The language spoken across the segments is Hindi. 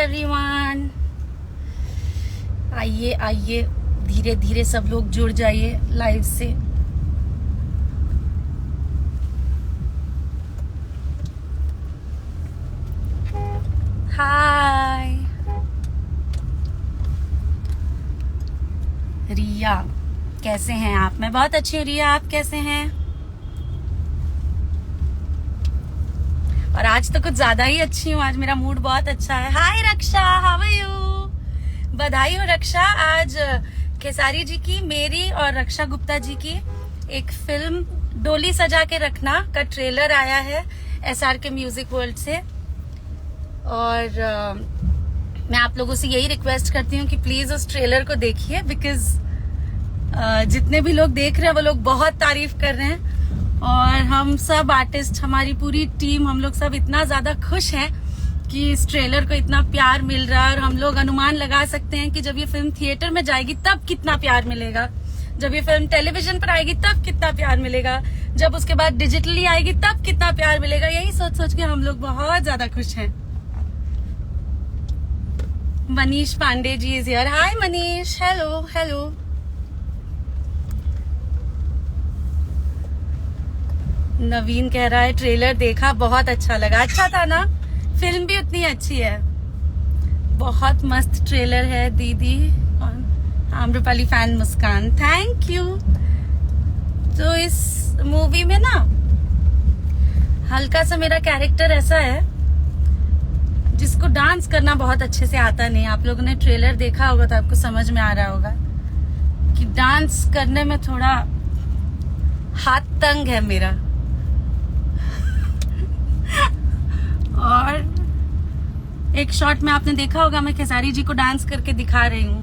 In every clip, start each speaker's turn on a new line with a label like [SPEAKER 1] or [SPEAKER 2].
[SPEAKER 1] एवरीवन। आइए आइए, धीरे धीरे सब लोग जुड़ जाइए लाइव से। हाय रिया, कैसे हैं आप? मैं बहुत अच्छी हूँ रिया, आप कैसे हैं? और आज तो कुछ ज्यादा ही अच्छी हूँ, आज मेरा मूड बहुत अच्छा है। हाय रक्षा, हाउ आर यू? बधाई हो रक्षा, आज खेसारी जी की, मेरी और रक्षा गुप्ता जी की एक फिल्म डोली सजा के रखना का ट्रेलर आया है SRK म्यूजिक वर्ल्ड से। और मैं आप लोगों से यही रिक्वेस्ट करती हूँ कि प्लीज उस ट्रेलर को देखिए, बिकॉज जितने भी लोग देख रहे हैं वो लोग बहुत तारीफ कर रहे हैं। और हम सब आर्टिस्ट, हमारी पूरी टीम, हम लोग सब इतना ज्यादा खुश हैं कि इस ट्रेलर को इतना प्यार मिल रहा है। और हम लोग अनुमान लगा सकते हैं कि जब ये फिल्म थिएटर में जाएगी तब कितना प्यार मिलेगा, जब ये फिल्म टेलीविजन पर आएगी तब कितना प्यार मिलेगा, जब उसके बाद डिजिटली आएगी तब कितना प्यार मिलेगा। यही सोच सोच के हम लोग बहुत ज्यादा खुश हैं। Manish Pande ji is here. Hi Manish, hello hello. Naveen कह रहा है ट्रेलर देखा, बहुत अच्छा लगा। अच्छा था ना? फिल्म भी उतनी अच्छी है, बहुत मस्त ट्रेलर है। दीदी Amrapali fan Muskan, thank you. तो इस मूवी में ना हल्का सा मेरा कैरेक्टर ऐसा है जिसको डांस करना बहुत अच्छे से आता नहीं। आप लोगों ने ट्रेलर देखा होगा तो आपको समझ में आ रहा होगा कि डांस करने में थोड़ा हाथ तंग है मेरा। और एक शॉट में आपने देखा होगा मैं खेसारी जी को डांस करके दिखा रही हूँ,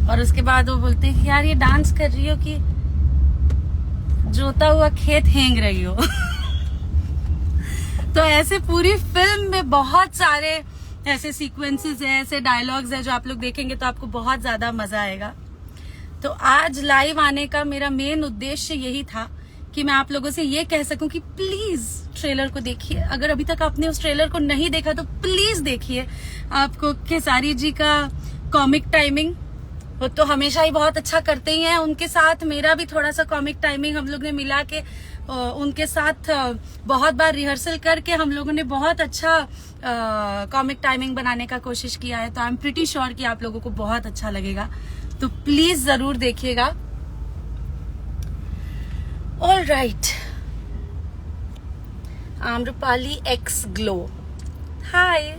[SPEAKER 1] और उसके बाद वो बोलते हैं कि यार ये डांस कर रही हो कि जोता हुआ खेत हेंग रही हो। तो ऐसे पूरी फिल्म में बहुत सारे ऐसे सीक्वेंसेस है, ऐसे डायलॉग्स है जो आप लोग देखेंगे तो आपको बहुत ज्यादा मजा आएगा। तो आज लाइव आने का मेरा मेन उद्देश्य यही था कि मैं आप लोगों से ये कह सकूं कि प्लीज ट्रेलर को देखिए। अगर अभी तक आपने उस ट्रेलर को नहीं देखा तो प्लीज देखिए। आपको खेसारी जी का कॉमिक टाइमिंग वो तो हमेशा ही बहुत अच्छा करते ही हैं, उनके साथ मेरा भी थोड़ा सा कॉमिक टाइमिंग हम लोग ने मिला के उनके साथ बहुत बार रिहर्सल करके हम लोगों ने बहुत अच्छा कॉमिक टाइमिंग बनाने का कोशिश किया है। तो आई एम प्रीटी श्योर कि आप लोगों को बहुत अच्छा लगेगा, तो प्लीज जरूर देखिएगा। All right, Amrapali x glow, hi.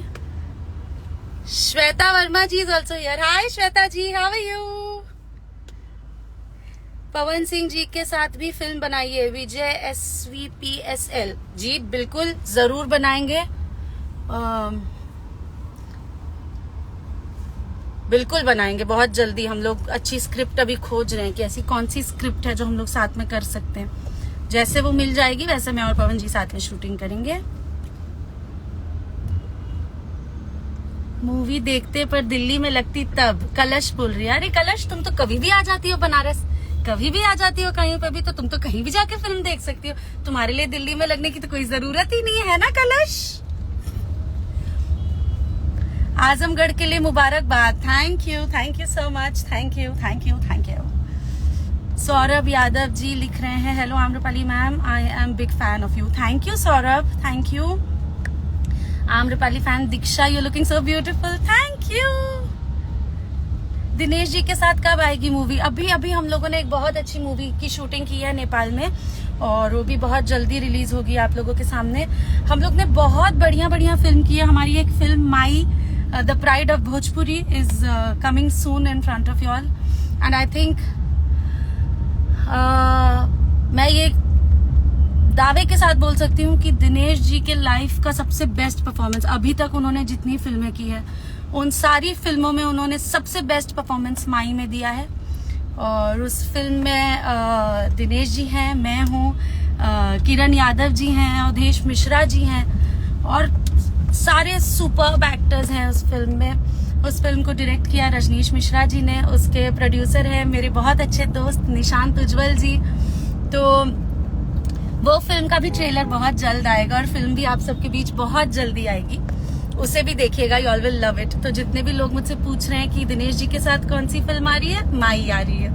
[SPEAKER 1] Shweta Verma ji is also here. Hi Shweta ji, how are you? Pawan Singh ji के साथ भी फिल्म बनाइए, विजय SVPSL जी, बिल्कुल जरूर बनाएंगे। बिल्कुल बनाएंगे बहुत जल्दी। हम लोग अच्छी स्क्रिप्ट अभी खोज रहे हैं कि ऐसी कौन सी स्क्रिप्ट है जो हम लोग साथ में कर सकते हैं। जैसे वो मिल जाएगी वैसे मैं और पवन जी साथ में शूटिंग करेंगे। मूवी देखते पर दिल्ली में लगती तब, कलश बोल रही है। अरे कलश, तुम तो कभी भी आ जाती हो बनारस, कभी भी आ जाती हो कहीं पे भी, तो तुम तो कहीं भी जाके फिल्म देख सकती हो। तुम्हारे लिए दिल्ली में लगने की तो कोई जरूरत ही नहीं है ना कलश। आजमगढ़ के लिए मुबारकबाद, thank you so much, thank you. Saurabh Yadav ji लिख रहे हैं, hello Amrapali ma'am, I am big fan of you. Thank you Saurabh, thank you. Amrapali fan Diksha, you looking so beautiful, thank you. Dinesh ji के साथ कब आएगी मूवी? अभी हम लोगों ने एक बहुत अच्छी मूवी की शूटिंग की है नेपाल में, और वो भी बहुत जल्दी रिलीज होगी आप लोगों के सामने। हम लोग ने बहुत बढ़िया फिल्म की है। हमारी एक film my the pride of Bhojpuri is coming soon in front of you all, and I think मैं ये दावे के साथ बोल सकती हूँ कि दिनेश जी के लाइफ का सबसे बेस्ट परफॉर्मेंस, अभी तक उन्होंने जितनी फिल्में की है उन सारी फिल्मों में उन्होंने सबसे बेस्ट परफॉर्मेंस माई में दिया है। और उस फिल्म में दिनेश जी हैं, मैं हूँ, किरण यादव जी हैं, अवधेश मिश्रा जी हैं, और सारे सुपर्ब एक्टर्स हैं उस फिल्म में। उस फिल्म को डायरेक्ट किया रजनीश मिश्रा जी ने, उसके प्रोड्यूसर हैं मेरे बहुत अच्छे दोस्त निशांत उज्जवल जी। तो वो फिल्म का भी ट्रेलर बहुत जल्द आएगा और फिल्म भी आप सबके बीच बहुत जल्दी आएगी। उसे भी देखिएगा, you all will love it. तो जितने भी लोग मुझसे पूछ रहे हैं कि दिनेश जी के साथ कौन सी फिल्म आ रही है, माई आ रही है।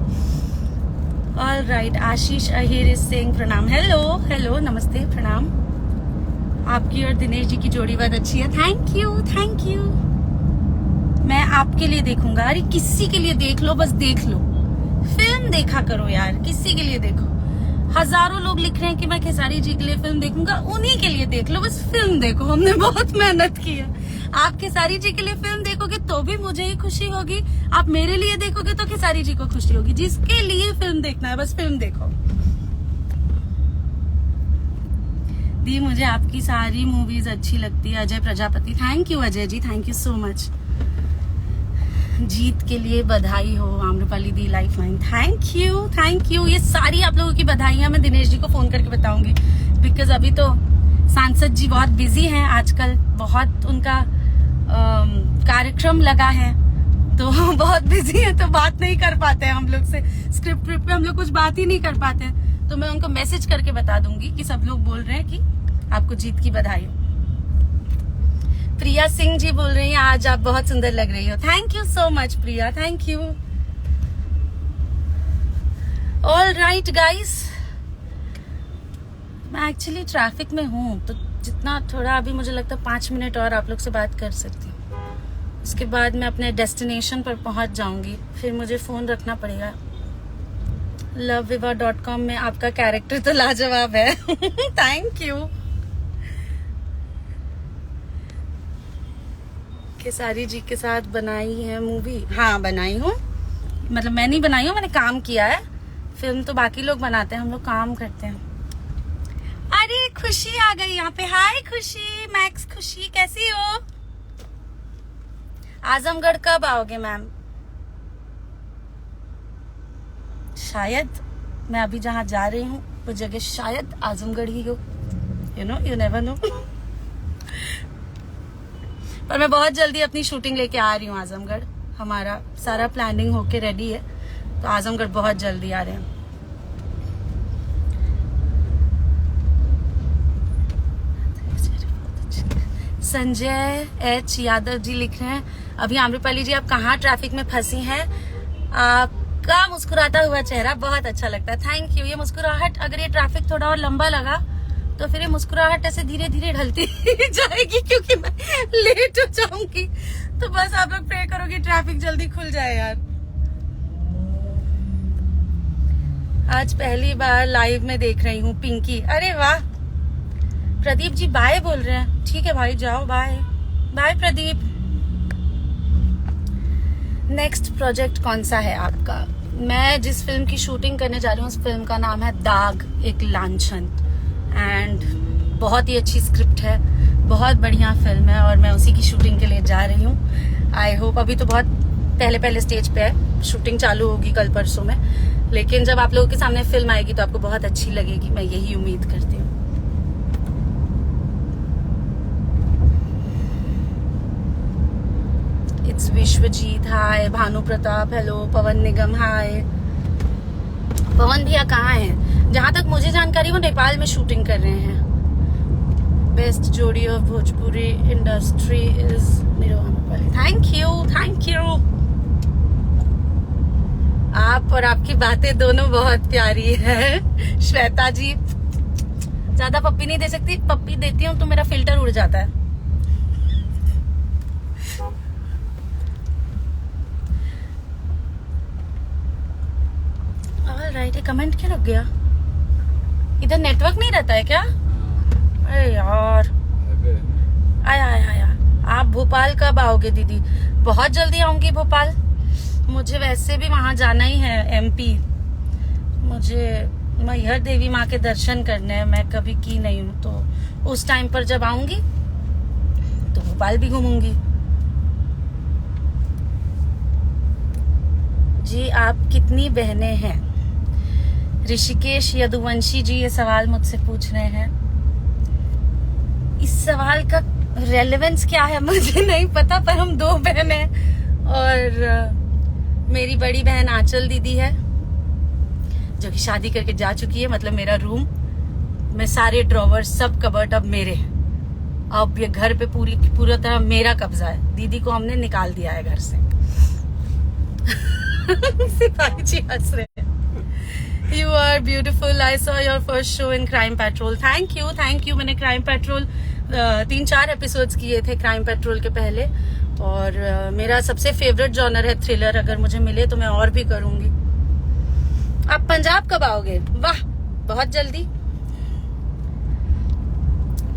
[SPEAKER 1] All right, Ashish Ahir is saying प्रणाम। हेलो हेलो, नमस्ते, प्रणाम। आपकी और दिनेश जी की जोड़ी बहुत अच्छी है। Thank you thank you. मैं आपके लिए देखूंगा। अरे किसी के लिए देख लो, बस देख लो, फिल्म देखा करो यार, किसी के लिए देखो। हजारों लोग लिख रहे हैं कि मैं खेसारी जी के लिए फिल्म देखूंगा, उन्हीं के लिए देख लो, बस फिल्म देखो। हमने बहुत मेहनत की है। आप खेसारी जी के लिए फिल्म देखोगे तो भी मुझे ही खुशी होगी, आप मेरे लिए देखोगे तो खेसारी जी को खुशी होगी। जिसके लिए फिल्म देखना है बस फिल्म देखो। दी, मुझे आपकी सारी मूवीज अच्छी लगती है। Ajay Prajapati, thank you Ajay ji, thank you so much. जीत के लिए बधाई हो। आम्रपाली दी lifeline, thank you thank you. ये सारी आप लोगों की बधाइयां मैं दिनेश जी को फोन करके बताऊंगी, बिकॉज अभी तो सांसद जी बहुत बिजी हैं आजकल, बहुत उनका कार्यक्रम लगा है, तो बहुत बिजी है, तो बात नहीं कर पाते हैं हम लोग से। स्क्रिप्ट पे हम लोग कुछ बात ही नहीं कर पाते हैं, तो मैं उनको मैसेज करके बता दूंगी कि सब लोग बोल रहे हैं कि आपको जीत की बधाई हो। प्रिया सिंह जी बोल रही हैं आज आप बहुत सुंदर लग रही हो। Thank you so much Priya, thank you. All right guys, मैं एक्चुअली ट्रैफिक में हूँ, तो जितना थोड़ा अभी मुझे लगता है 5 मिनट और आप लोग से बात कर सकती हूँ। उसके बाद मैं अपने डेस्टिनेशन पर पहुंच जाऊंगी, फिर मुझे फोन रखना पड़ेगा। loveviva.com में आपका कैरेक्टर तो लाजवाब है। Thank you. खेसारी जी के साथ बनाई है मूवी? हाँ बनाई हूँ, मतलब मैं नहीं बनाई हूँ, मैंने काम किया है। फिल्म तो बाकी लोग बनाते हैं, हम लोग काम करते हैं। अरे खुशी आ गई यहाँ पे। हाय खुशी, मैक्स खुशी, कैसी हो? आजमगढ़ कब आओगे मैम? शायद मैं अभी जहाँ जा रही हूँ वो जगह शायद आजमगढ़ ही हो, यू नेवर नो। पर मैं बहुत जल्दी अपनी शूटिंग लेके आ रही हूँ आजमगढ़। हमारा सारा प्लानिंग होके रेडी है, तो आजमगढ़ बहुत जल्दी आ रहे हैं। संजय एच यादव जी लिख रहे हैं, अभी आम्रपाली जी आप कहाँ ट्रैफिक में फंसी हैं? आपका मुस्कुराता हुआ चेहरा बहुत अच्छा लगता है। Thank you. ये मुस्कुराहट, अगर ये ट्रैफिक थोड़ा और लंबा लगा तो फिर ये मुस्कुराहट ऐसे धीरे धीरे ढलती जाएगी, क्योंकि मैं लेट हो जाऊंगी। तो बस आप लोग प्रे करो कि ट्रैफिक जल्दी खुल जाए यार। आज पहली बार लाइव में देख रही हूँ पिंकी। अरे वाह। प्रदीप जी बाय बोल रहे हैं, ठीक है भाई जाओ, bye bye Pradeep. Next project कौन सा है आपका? मैं जिस फिल्म की शूटिंग करने जा रही हूँ उस फिल्म का नाम है दाग, एक लांछन, एंड बहुत ही अच्छी स्क्रिप्ट है, बहुत बढ़िया फिल्म है, और मैं उसी की शूटिंग के लिए जा रही हूँ। आई होप, अभी तो बहुत पहले स्टेज पे है, शूटिंग चालू होगी कल परसों में, लेकिन जब आप लोगों के सामने फिल्म आएगी तो आपको बहुत अच्छी लगेगी, मैं यही उम्मीद करती हूँ। It's Vishwajeet, hi. Bhanu Pratap, hello. Pawan Nigam, hi. Pawan भैया कहाँ हैं? जहां तक मुझे जानकारी वो नेपाल में शूटिंग कर रहे हैं। बेस्ट जोड़ी ऑफ भोजपुरी इंडस्ट्री इज निरोहन। Thank you thank you. आप और आपकी बातें दोनों बहुत प्यारी है। श्वेता जी, ज्यादा पप्पी नहीं दे सकती, पप्पी देती हूँ तो मेरा फिल्टर उड़ जाता है। राइट, कमेंट क्यों रुक गया? इधर नेटवर्क नहीं रहता है क्या? अरे यार, आया। आप भोपाल कब आओगे दीदी? बहुत जल्दी आऊंगी भोपाल। मुझे वैसे भी वहां जाना ही है, एमपी। मुझे मैहर देवी माँ के दर्शन करने हैं, मैं कभी की नहीं हूँ, तो उस टाइम पर जब आऊंगी तो भोपाल भी घूमूंगी। जी आप कितनी बहनें हैं? ऋषिकेश यदुवंशी जी ये सवाल मुझसे पूछ रहे हैं। इस सवाल का रेलेवेंस क्या है मुझे नहीं पता, पर हम 2 बहन हैं, और मेरी बड़ी बहन आंचल दीदी है जो कि शादी करके जा चुकी है। मतलब मेरा रूम में सारे ड्रॉवर, सब कबर्ड अब मेरे हैं, अब ये घर पे पूरा तरह मेरा कब्जा है। दीदी को हमने निकाल दिया है घर से। सिपाही जी हंस रहे हैं। You are beautiful. I saw your first show in Crime Patrol. Thank you. मैंने Crime Patrol 3-4 एपिसोड्स किए थे Crime Patrol के पहले, और मेरा सबसे फेवरेट जॉनर है थ्रिलर। अगर मुझे मिले तो मैं और भी करूंगी। आप पंजाब कब आओगे? वाह, बहुत जल्दी।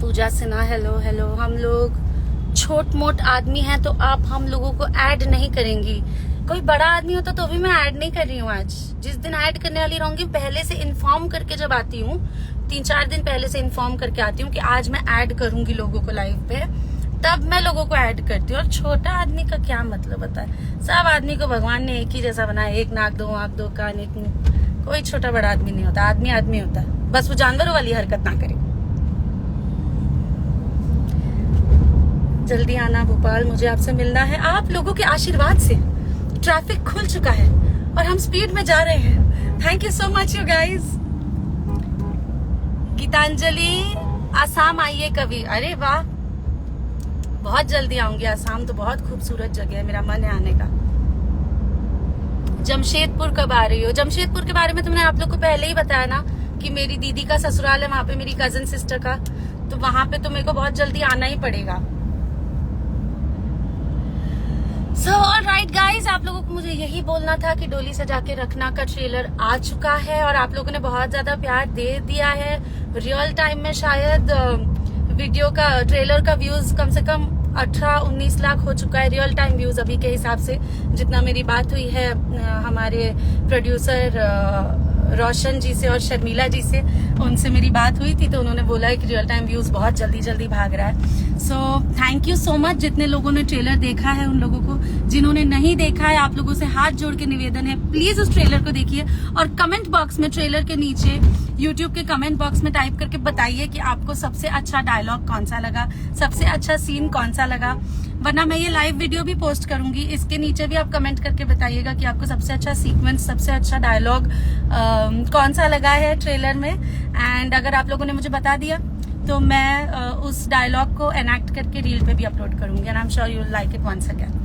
[SPEAKER 1] पूजा सिन्हा, हेलो। हम लोग छोट मोट आदमी हैं तो आप हम लोगों को ऐड नहीं करेंगी। कोई बड़ा आदमी होता तो भी मैं ऐड नहीं कर रही हूँ। आज जिस दिन ऐड करने वाली रहूंगी पहले से इन्फॉर्म करके जब आती हूँ, 3-4 दिन पहले से इन्फॉर्म करके आती हूँ कि आज मैं ऐड करूंगी लोगों को लाइव पे, तब मैं लोगों को ऐड करती हूँ। और छोटा आदमी का क्या मतलब होता है? सब आदमी को भगवान ने एक ही जैसा बनाया, एक नाक, 2 आंख, 2 कान, 1 मुंह। कोई छोटा बड़ा आदमी नहीं होता, आदमी होता है। बस वो जानवरों वाली हरकत ना करे। जल्दी आना भोपाल, मुझे आपसे मिलना है। आप लोगों के आशीर्वाद से ट्रैफिक खुल चुका है और हम स्पीड में जा रहे हैं। Thank you so much you guys. Geetanjali, Assam आइए कभी। अरे वाह, बहुत जल्दी आऊंगी। आसाम तो बहुत खूबसूरत जगह है, मेरा मन है आने का। जमशेदपुर कब आ रही हो? जमशेदपुर के बारे में तो मैंने आप लोग को पहले ही बताया ना कि मेरी दीदी का ससुराल है वहां पे, मेरी कजन सिस्टर का, तो वहां पे तो मेरे को बहुत जल्दी आना ही पड़ेगा। So alright guys, आप लोगों को मुझे यही बोलना था कि डोली सजा के रखना का ट्रेलर आ चुका है और आप लोगों ने बहुत ज्यादा प्यार दे दिया है। रियल टाइम में शायद वीडियो का ट्रेलर का व्यूज कम से कम 18-19 लाख हो चुका है रियल टाइम व्यूज अभी के हिसाब से। जितना मेरी बात हुई है हमारे प्रोड्यूसर रोशन जी से और शर्मिला जी से, उनसे मेरी बात हुई थी तो उन्होंने बोला है कि रियल टाइम व्यूज बहुत जल्दी भाग रहा है। So thank you so much जितने लोगों ने ट्रेलर देखा है। उन लोगों को जिन्होंने नहीं देखा है, आप लोगों से हाथ जोड़ के निवेदन है, प्लीज उस ट्रेलर को देखिए और कमेंट बॉक्स में ट्रेलर के नीचे यूट्यूब के कमेंट बॉक्स में टाइप करके बताइए कि आपको सबसे अच्छा डायलॉग कौन सा लगा, सबसे अच्छा सीन कौन सा लगा। वरना मैं ये लाइव वीडियो भी पोस्ट करूंगी, इसके नीचे भी आप कमेंट करके बताइएगा कि आपको सबसे अच्छा सीक्वेंस, सबसे अच्छा डायलॉग कौन सा लगा है ट्रेलर में। एंड अगर आप लोगों ने मुझे बता दिया तो मैं उस डायलॉग को एनैक्ट करके रील पे भी अपलोड करूंगी। And I am sure you will like it once again.